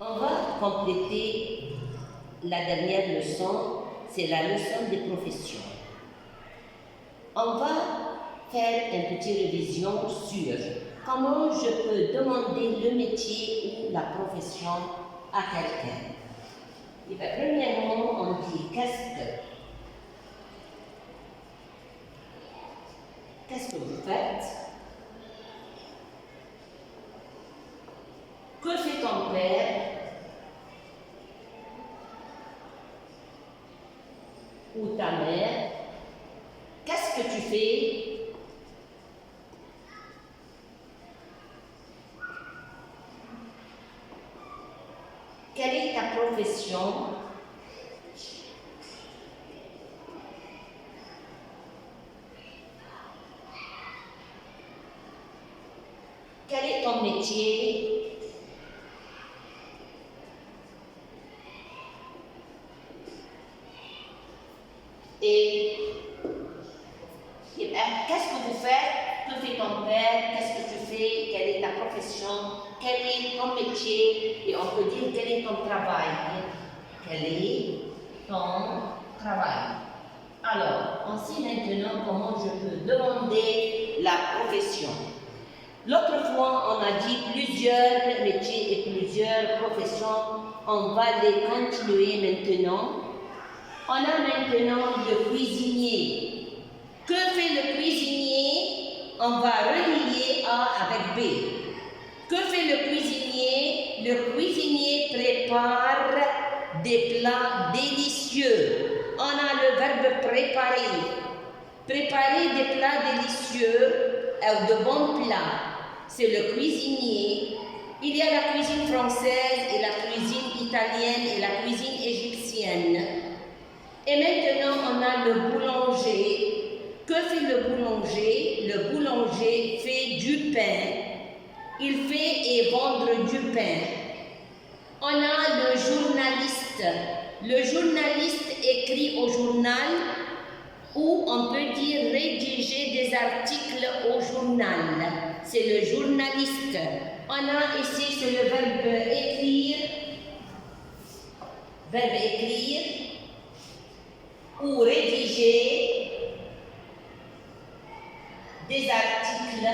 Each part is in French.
On va compléter la dernière leçon, c'est la leçon des professions. On va faire une petite révision sur comment je peux demander le métier ou la profession à quelqu'un. Et bien, premièrement, on dit qu'est-ce que vous faites? Que fait ton père? Ou ta mère? Qu'est-ce que tu fais? Quelle est ta profession? Quel est ton métier? Et qu'est-ce que vous faites? Que fait ton père? Qu'est-ce que tu fais? Quelle est ta profession? Quel est ton métier? Et on peut dire quel est ton travail? Quel est ton travail? Alors, on sait maintenant comment je peux demander la profession. L'autre fois, on a dit plusieurs métiers et plusieurs professions. On va les continuer maintenant. On a maintenant le cuisinier. Que fait le cuisinier? On va relier A avec B. Que fait le cuisinier? Le cuisinier prépare des plats délicieux. On a le verbe préparer. Préparer des plats délicieux, de bons plats. C'est le cuisinier. Il y a la cuisine française et la cuisine italienne et la cuisine égyptienne. Et maintenant, on a le boulanger. Que fait le boulanger? Le boulanger fait du pain. Il fait et vendre du pain. On a le journaliste. Le journaliste écrit au journal ou on peut dire rédiger des articles au journal. C'est le journaliste. On a ici, c'est le verbe écrire. Verbe écrire. Ou rédiger des articles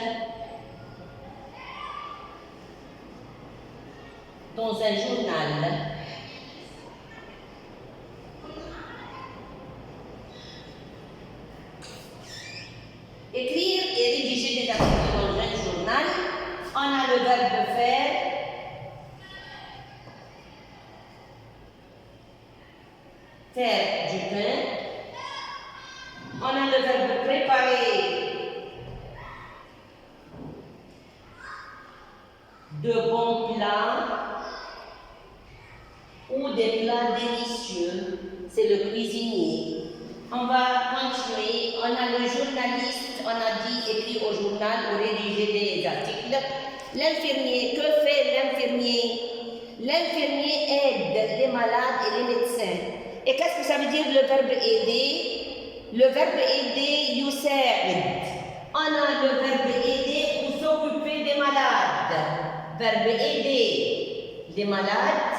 dans un journal. Écrire et rédiger des articles dans un journal. On a le verbe faire. Faire du pain. On a le verbe préparer de bons plats ou des plats délicieux. C'est le cuisinier. On va continuer. On a le journaliste, on a dit écrit au journal ou rédiger des articles. L'infirmier, que fait l'infirmier? L'infirmier aide les malades et les médecins. Et qu'est-ce que ça veut dire le verbe aider? Le verbe aider, yusa'id. On a le verbe aider pour s'occuper des malades. Verbe aider les malades.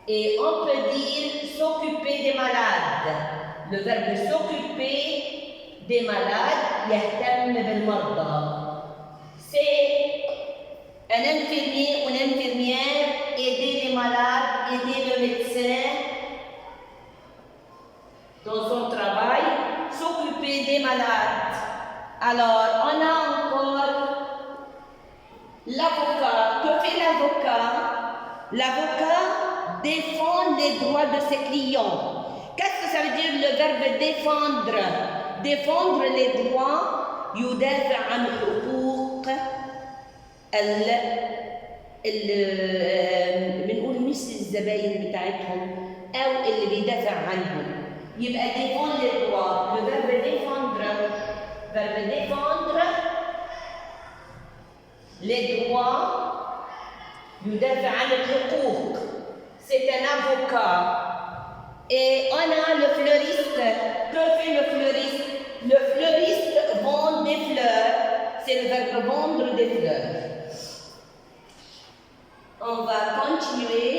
Et on peut dire s'occuper des malades. Le verbe s'occuper des malades, yahtam bil marda. C'est un infirmier ou une infirmière aider les malades, aider le médecin dans son travail, s'occuper des malades. Alors, on a encore l'avocat. Que fait l'avocat? L'avocat défend les droits de ses clients. Qu'est-ce que ça veut dire le verbe défendre? Défendre les droits, يدافع عن حقوق بنقول مش الزباين بتاعتهم أو اللي بيدافع عنهم. يبقى défendre les droits. Le verbe défendre. Verbe défendre les droits. يدافع عن الحقوق. C'est un avocat. Et on a le fleuriste. Que fait le fleuriste? Le fleuriste vend des fleurs. C'est le verbe vendre des fleurs. On va continuer.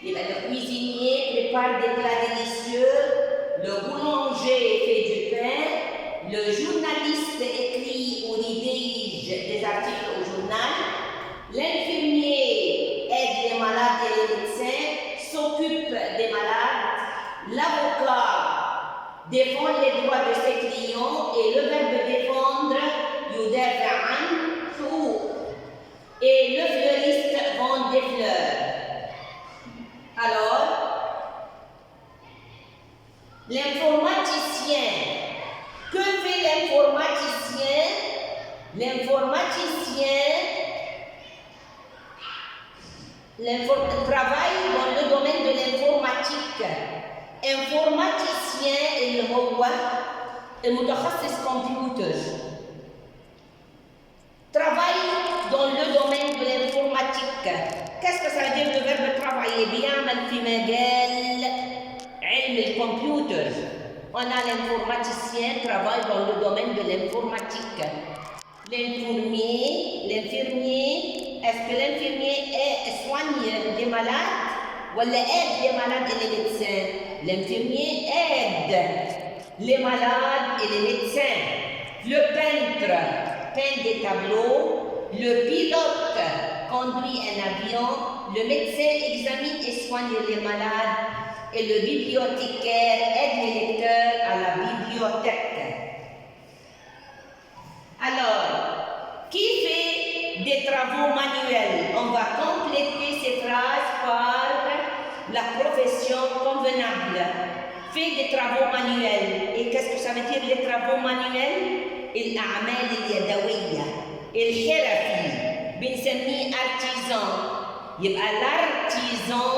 Et bien, le cuisinier prépare des plats délicieux, le boulanger fait du pain, le journaliste écrit ou rédige des articles au journal, l'infirmier aide les malades et les médecins, s'occupe des malades, l'avocat défend les droits de ses clients et le verbe défendre, yudafa anhu, et le fleuriste vend des fleurs. Alors, l'informaticien, que fait l'informaticien? L'informaticien travaille dans le domaine de l'informatique. Informaticien اللي هو المتخصص كمبيوتر. Travaille dans le domaine de l'informatique. Qu'est-ce que ça veut dire le verbe travailler? بيعمل في مجال علم الكمبيوتر. On a l'informaticien travaille dans le domaine de l'informatique. L'infirmier, est-ce que l'infirmier soigne les malades ou aide les malades et les médecins? L'infirmier aide les malades et les médecins. Le peintre peint des tableaux. Le pilote conduit un avion. Le médecin examine et soigne les malades. Et le bibliothécaire aide les lecteurs à la bibliothèque. Alors, qui fait des travaux manuels? On va compléter ces phrases par la profession convenable. Fait des travaux manuels. Et qu'est-ce que ça veut dire les travaux manuels? الأعمال اليدوية. الحرفي بنسميه artisan. يبقى l'artisan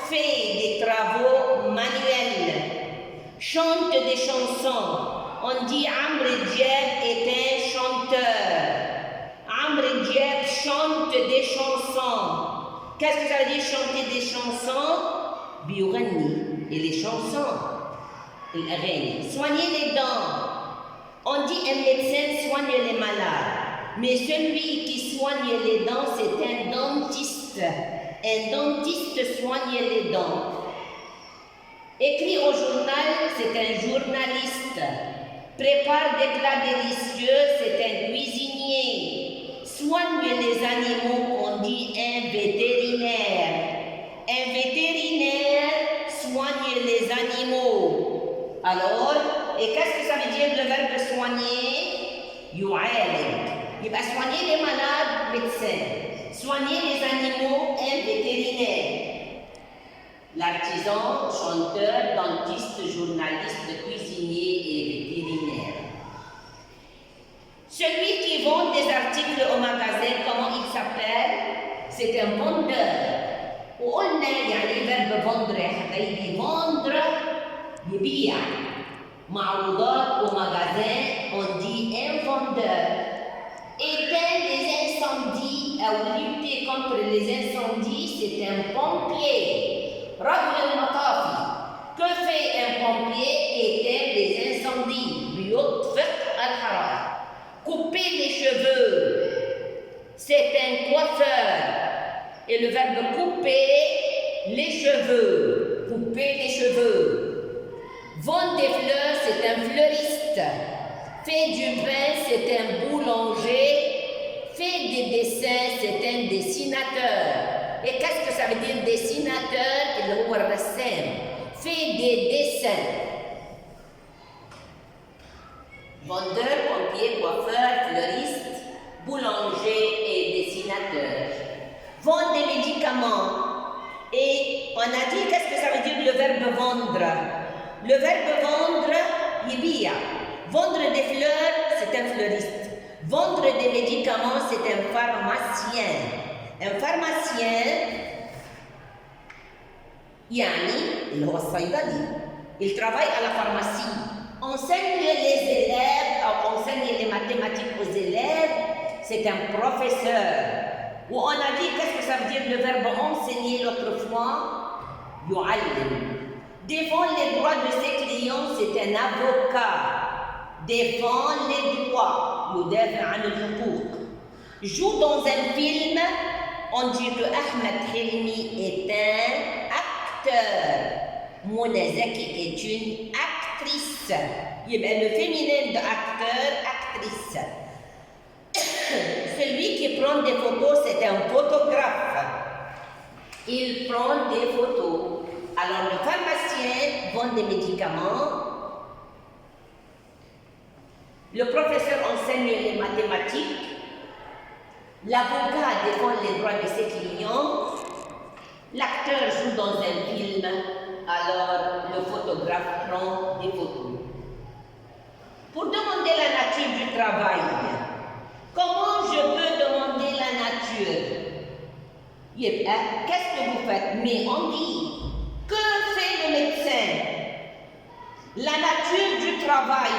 fait des travaux manuels. Chante des chansons. On dit Amr Diab est un chanteur. Amr Diab chante des chansons. Qu'est-ce que ça veut dire chanter des chansons? بيغني. Et les chansons, الأغاني. Soigner les dents. On dit un médecin soigne les malades. Mais celui qui soigne les dents, c'est un dentiste. Un dentiste soigne les dents. Écrit au journal, c'est un journaliste. Prépare des plats délicieux, c'est un cuisinier. Soigne les animaux, on dit un vétérinaire. Un vétérinaire soigne les animaux. Alors, et qu'est-ce que ça veut dire le verbe soigner? يعالج. يبقى soigner les malades, médecin. Soigner les animaux, un vétérinaire. L'artisan, chanteur, dentiste, journaliste, cuisinier et vétérinaire. Celui qui vend des articles au magasin, comment il s'appelle? C'est un vendeur. وقلنا يعني verbe vendre يا حبايبي vendre يبيع. معروضات au magasin, on dit un vendeur. Éteindre les incendies ou lutter contre les incendies, c'est un pompier. رجل المطافي. Que fait un pompier? Éteindre les incendies. بيطفئ الحرائق. Couper les cheveux, c'est un coiffeur. Et le verbe couper les cheveux. Couper les cheveux. Vendre des fleurs, c'est un fleuriste. Fait du pain, c'est un boulanger. Fait des dessins, c'est un dessinateur. Et qu'est-ce que ça veut dire dessinateur? Il est الرسام. Fait des dessins. Vendeur, pompier, coiffeur, fleuriste, boulanger et dessinateur. Vendre des médicaments. Et on a dit, qu'est-ce que ça veut dire le verbe vendre? Le verbe vendre, يبيع. Vendre des fleurs, c'est un fleuriste. Vendre des médicaments, c'est un pharmacien. Un pharmacien, يعني اللي هو الصيدلي. Il travaille à la pharmacie. Enseigne les élèves, enseigne les mathématiques aux élèves, c'est un professeur. Ou on a dit, qu'est-ce que ça veut dire le verbe enseigner l'autre fois? يعلم. Défend les droits de ses clients, c'est un avocat. Défend les droits. يدافع عن الحقوق. joue dans un film, on dit que Ahmed Hilmi est un acteur. Mona Zaki est une actrice. يبقى le féminin de acteur, actrice. Celui qui prend des photos, c'est un photographe. Il prend des photos. Alors le pharmacien vend des médicaments. Le professeur enseigne les mathématiques. L'avocat défend les droits de ses clients. L'acteur joue dans un film. Alors le photographe prend des photos. Pour demander la nature du travail, comment je peux demander la nature? Qu'est-ce que vous faites? Mais on dit, que fait le médecin? La nature du travail.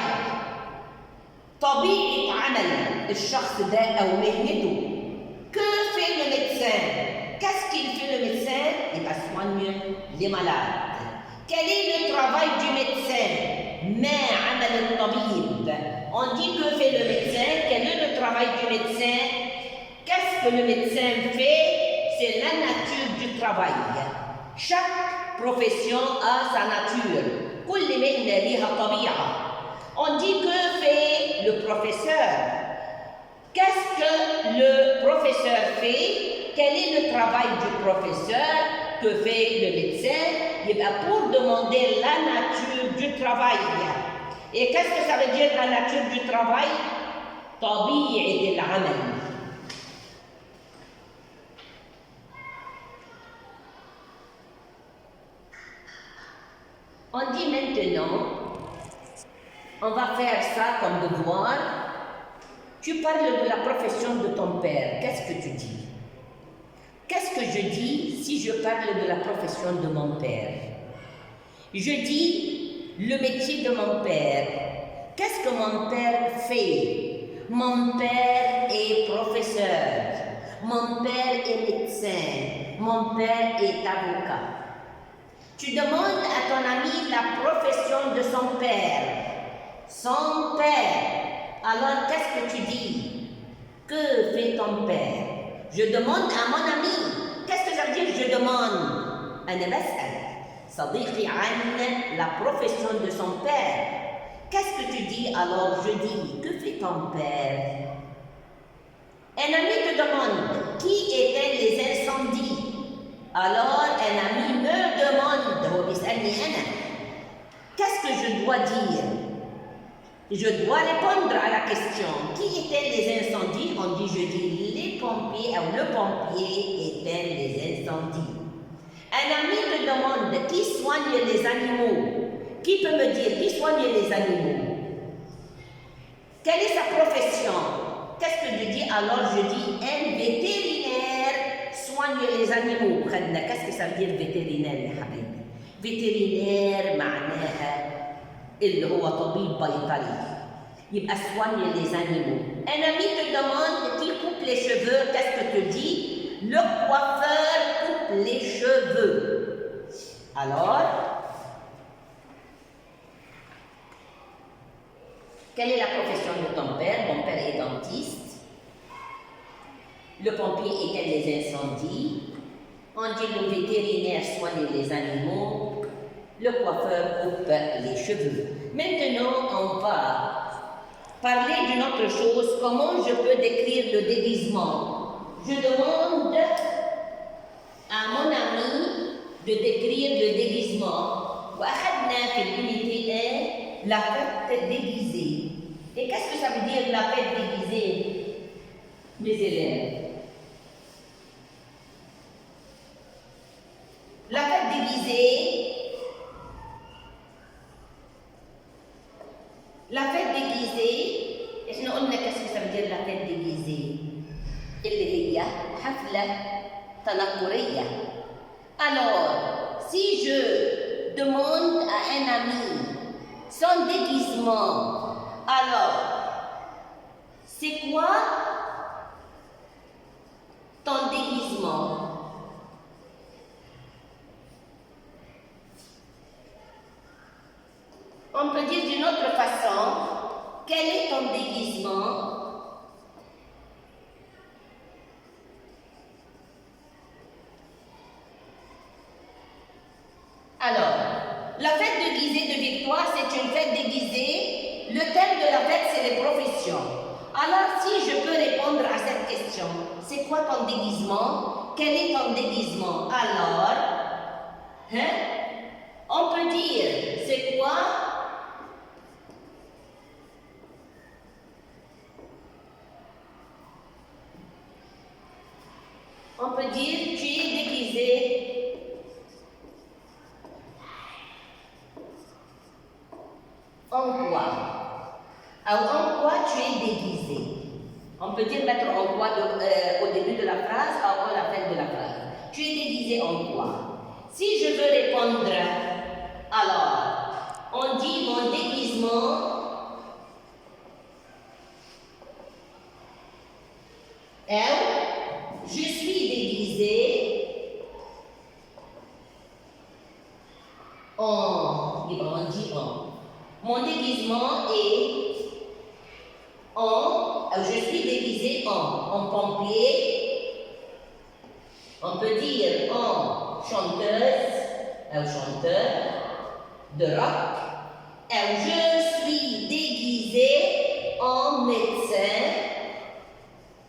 طبيعة عمل الشخص ده أو مهنته. Que fait le médecin? Qu'est-ce qu'il fait le médecin? Il va soigner les malades. Quel est le travail du médecin? ما عمل الطبيب. On dit que fait le médecin? Quel est le travail du médecin? Qu'est-ce que le médecin fait? C'est la nature du travail. Chaque profession a sa nature. كل مهنة لها طبيعة. On dit que fait le professeur. Qu'est-ce que le professeur fait? Quel est le travail du professeur? Que fait le médecin? Pour demander la nature du travail. Et qu'est-ce que ça veut dire la nature du travail? طبيعة العمل. On dit maintenant, on va faire ça comme devoir. Tu parles de la profession de ton père. Qu'est-ce que tu dis? Qu'est-ce que je dis si je parle de la profession de mon père? Je dis le métier de mon père. Qu'est-ce que mon père fait? Mon père est professeur. Mon père est médecin. Mon père est avocat. Tu demandes à ton ami la profession de son père. Son père. Alors, qu'est-ce que tu dis? Que fait ton père? Je demande à mon ami. Qu'est-ce que ça veut dire je demande? أنا بسأل صديقي عن la profession de son père. Qu'est-ce que tu dis? Alors, je dis, que fait ton père? Un ami te demande, qui étaient les incendies? Alors, un ami me demande, هو بيسألني أنا. Qu'est-ce que je dois dire? Je dois répondre à la question. Qui étaient les incendies? On dit, je dis, les pompiers, ou le pompier étaient les incendies. Un ami me demande, qui soigne les animaux? Qui peut me dire, qui soigne les animaux? Quelle est sa profession? Qu'est-ce que je dis? Alors je dis, un vétérinaire soigne les animaux. Qu'est-ce que ça veut dire vétérinaire يا حبيبي؟ vétérinaire معناها اللي هو طبيب بيطري. يبقى soigne les animaux. Un ami te demande qui coupe les cheveux. Qu'est-ce que tu dis? Le coiffeur coupe les cheveux. Alors, quelle est la profession de ton père? Mon père est dentiste. Le pompier éteint les incendies. On dit le vétérinaire soigne les animaux. Le coiffeur coupe les cheveux. Maintenant, on va parler d'une autre chose. Comment je peux décrire le déguisement? Je demande à mon ami de décrire le déguisement. وأخذنا في l'unité 1 la fête déguisée. Et qu'est-ce que ça veut dire la fête déguisée, mes élèves? La fête déguisée, احنا قلنا qu'est-ce que ça veut dire la fête déguisée? اللي هي حفلة تنكرية. Alors, si je demande à un ami son déguisement, alors, c'est quoi ton déguisement? On peut dire d'une autre façon, quel est ton déguisement? de victoire, c'est une fête déguisée. Le thème de la fête, c'est les professions. Alors, si je peux répondre à cette question, c'est quoi ton déguisement? Quel est ton déguisement? Alors, on peut dire, c'est quoi? On peut dire, tu es déguisé en quoi? Alors, en quoi tu es déguisé? On peut dire mettre en quoi au début de la phrase, avant la fin de la phrase. Tu es déguisé en quoi? Si je veux répondre, alors, on dit mon déguisement est, je suis déguisé en, on dit en. Mon déguisement est en, je suis déguisé en pompier, on peut dire en chanteuse, chanteur de rock, je suis déguisé en médecin,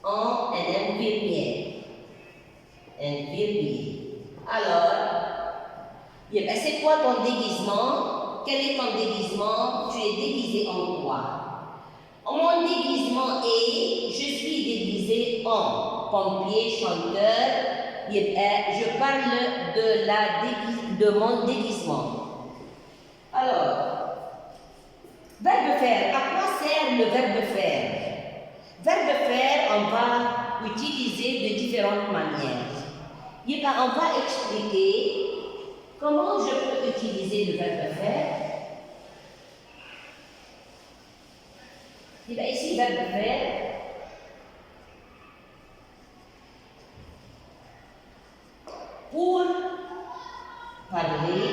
en un infirmier. Alors, c'est quoi ton déguisement? Quel est ton déguisement? Tu es déguisé en quoi? Mon déguisement est, je suis déguisé en pompier, chanteur. Je parle de mon déguisement. Alors, verbe faire. À quoi sert le verbe faire? Verbe faire, on va utiliser de différentes manières. On va expliquer comment je peux utiliser le verbe faire. Ici, verbe faire. Pour parler,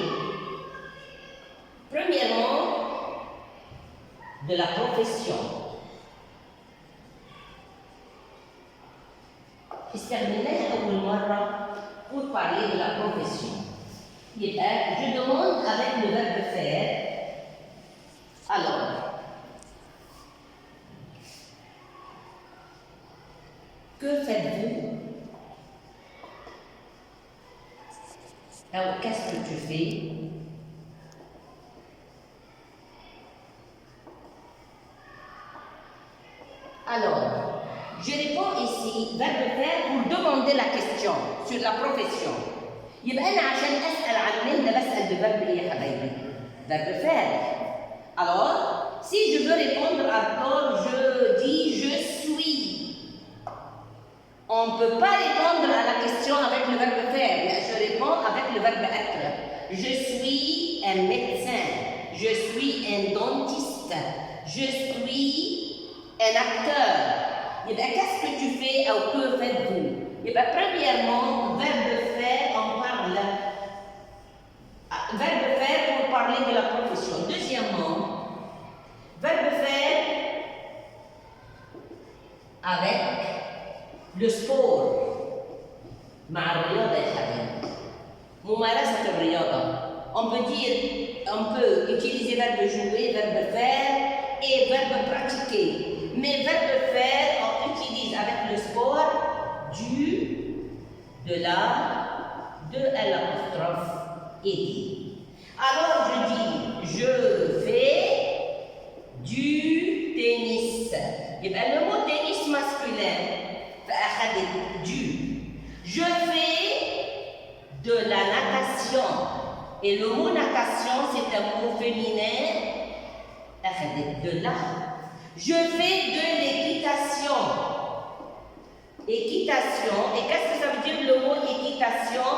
premièrement, de la profession. Pour parler de la profession. Je demande avec le verbe faire. Alors, que faites-vous? Alors, qu'est-ce que tu fais? Alors, je réponds ici, verbe faire pour demander la question sur la profession. يبقى أنا عشان أسأل عن مهنة بسأل بverbe إيه يا حبايبي؟ Verbe faire. Alors, si je veux répondre à tort, je dis je suis. On ne peut pas répondre à la question avec le verbe faire, mais je réponds avec le verbe être. Je suis un médecin. Je suis un dentiste. Je suis un acteur. Qu'est-ce que tu fais ou que faites-vous? Premièrement, verbe faire, on parle. Verbe faire pour parler de la profession. Deuxièmement, verbe faire avec le sport. مع الرياضة يا حبيبي. ممارسة الرياضة. On peut utiliser verbe jouer, verbe faire et verbe pratiquer. Mais verbe faire, on utilise avec le sport de l'apostrophe et. Alors je dis, je fais du tennis. Le mot tennis masculin, je fais de la natation. Et le mot natation, c'est un mot féminin. De là. Je fais de l'équitation. Équitation. Et qu'est-ce que ça veut dire le mot équitation?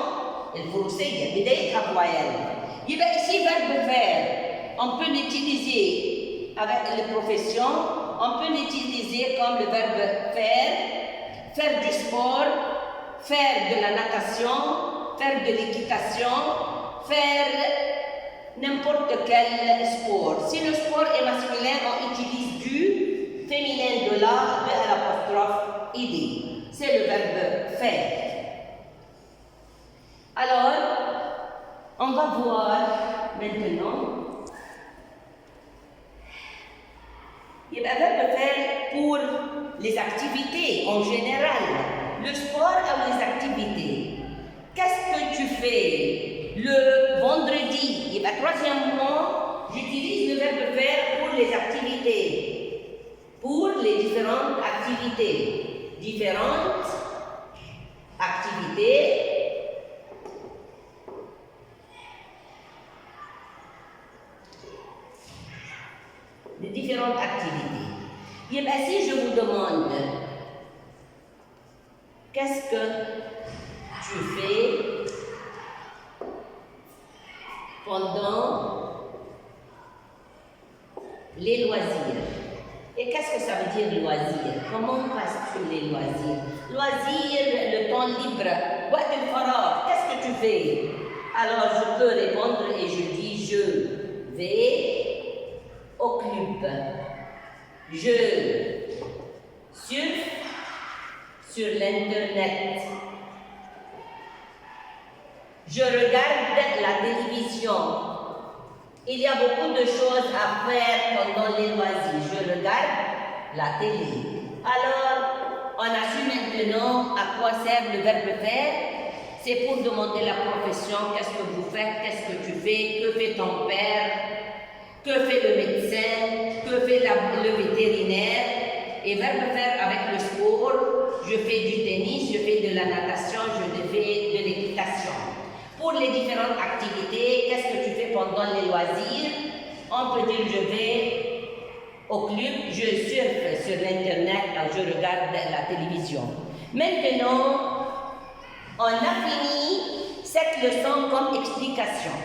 Il faut le savoir. Ici, verbe faire. On peut l'utiliser avec les professions. On peut l'utiliser comme le verbe faire. Faire du sport. Faire de la natation. Faire de l'équitation. Faire n'importe quel sport. Si le sport est masculin, on utilise du féminin de là, de l'apostrophe id. C'est le verbe faire. Alors, on va voir maintenant les activités en général. Le sport ou les activités. Qu'est-ce que tu fais le vendredi? Et bien, troisièmement, j'utilise le verbe faire pour les activités. Pour les différentes activités. Différentes activités. Les différentes activités. Et bien, si je vous demande, qu'est-ce que tu fais pendant les loisirs? Et qu'est-ce que ça veut dire loisirs? Comment passes-tu les loisirs? Loisirs, le temps libre. وقت الفراغ. Qu'est-ce que tu fais? Alors je peux répondre et je dis je vais au club. Je surfe sur l'internet. Je regarde la télévision. Il y a beaucoup de choses à faire pendant les loisirs. Je regarde la télé. Alors, on a su maintenant à quoi sert le verbe faire. C'est pour demander la profession. Qu'est-ce que vous faites? Qu'est-ce que tu fais? Que fait ton père? Que fait le médecin? Que fait le vétérinaire? Et verbe faire avec le sport. Je fais du tennis, je fais de la natation, je fais de l'équitation. Pour les différentes activités, qu'est-ce que tu fais pendant les loisirs? On peut dire je vais au club, je surfe sur l'internet, je regarde la télévision. Maintenant, on a fini cette leçon comme explication.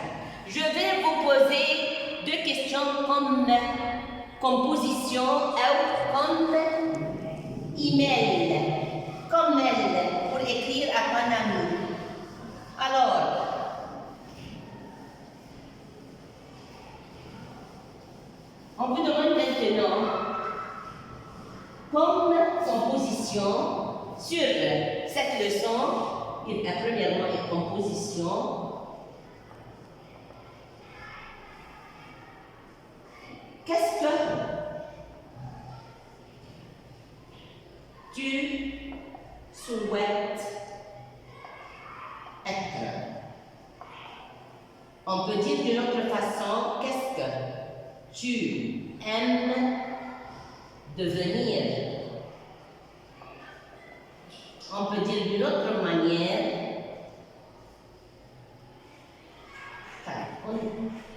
Je vais vous poser deux questions comme composition ou comme email. Comme mail pour écrire à ton ami. Alors, on vous demande maintenant, comme composition sur cette leçon, premièrement, une composition. Qu'est-ce que tu souhaites être? On peut dire d'une autre façon, qu'est-ce que tu aimes devenir? On peut dire d'une autre manière,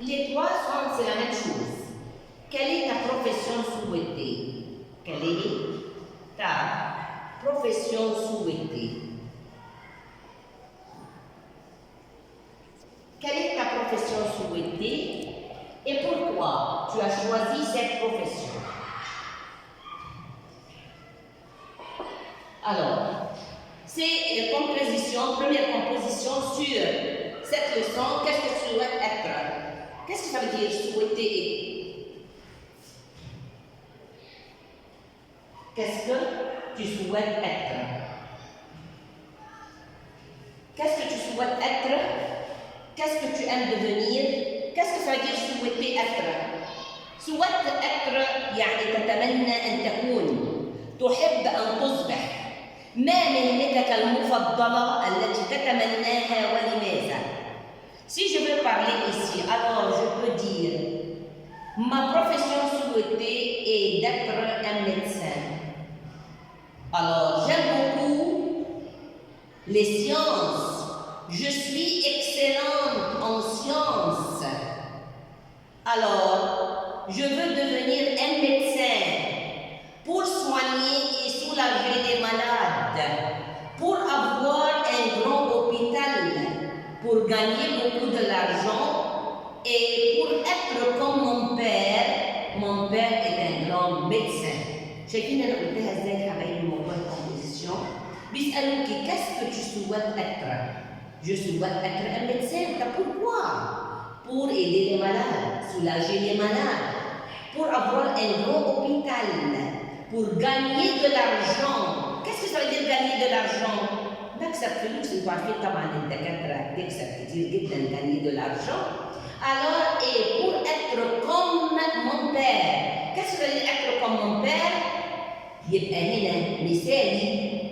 les trois sont c'est la même chose. Quelle est ta profession souhaitée? Quelle est ta profession souhaitée? Quelle est ta profession souhaitée et pourquoi tu as choisi cette profession? Alors, c'est une composition, première composition sur cette leçon. Qu'est-ce que tu souhaites être? Qu'est-ce que ça veut dire souhaiter? Qu'est-ce que tu souhaites être? Qu'est-ce que tu souhaites être? Qu'est-ce que tu aimes devenir? Qu'est-ce que ça veut dire souhaiter être? souhaites être يعني تتمنى أن تكون تحب أن تصبح ما مهنتك المفضلة التي تتمناها ولماذا؟ Si je veux parler ici, alors je peux dire ma profession souhaitée est d'être un médecin. Alors j'aime beaucoup les sciences. Je suis excellente en sciences. Alors, je veux devenir un médecin pour soigner et soulager les malades, pour avoir un grand hôpital, pour gagner beaucoup de l'argent et pour être comme mon père. Mon père est un grand médecin. شايفين انا قلتها ازاي حبايبي موضوع الكومبوزيشن؟ بيسالوكي qu'est-ce que tu souhaites être? Je souhaite être un médecin. Pourquoi? Pour aider les malades, soulager les malades, pour avoir un grand hôpital, pour gagner de l'argent. Qu'est-ce que ça veut dire gagner de l'argent? نكسب فلوس. انتوا عارفين طبعا الدكاتره بتكسب كتير جدا gagner de l'argent. Alors, et pour être comme mon père. Qu'est-ce que ça veut dire être comme mon père? يبقى هنا مثالي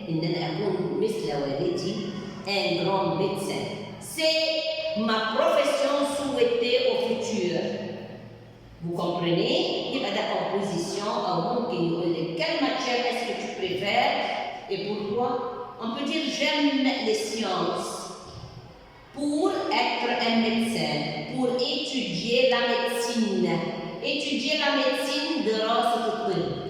إن أنا أكون مثل والدي un grand médecin. C'est ma profession souhaitée au futur. Vous comprenez? يبقى ده composition أو ممكن يقول لك quelle matière est-ce que tu préfères et pourquoi? On peut dire j'aime les sciences pour être un médecin, pour étudier la médecine. Étudier la médecine دراسة الطب.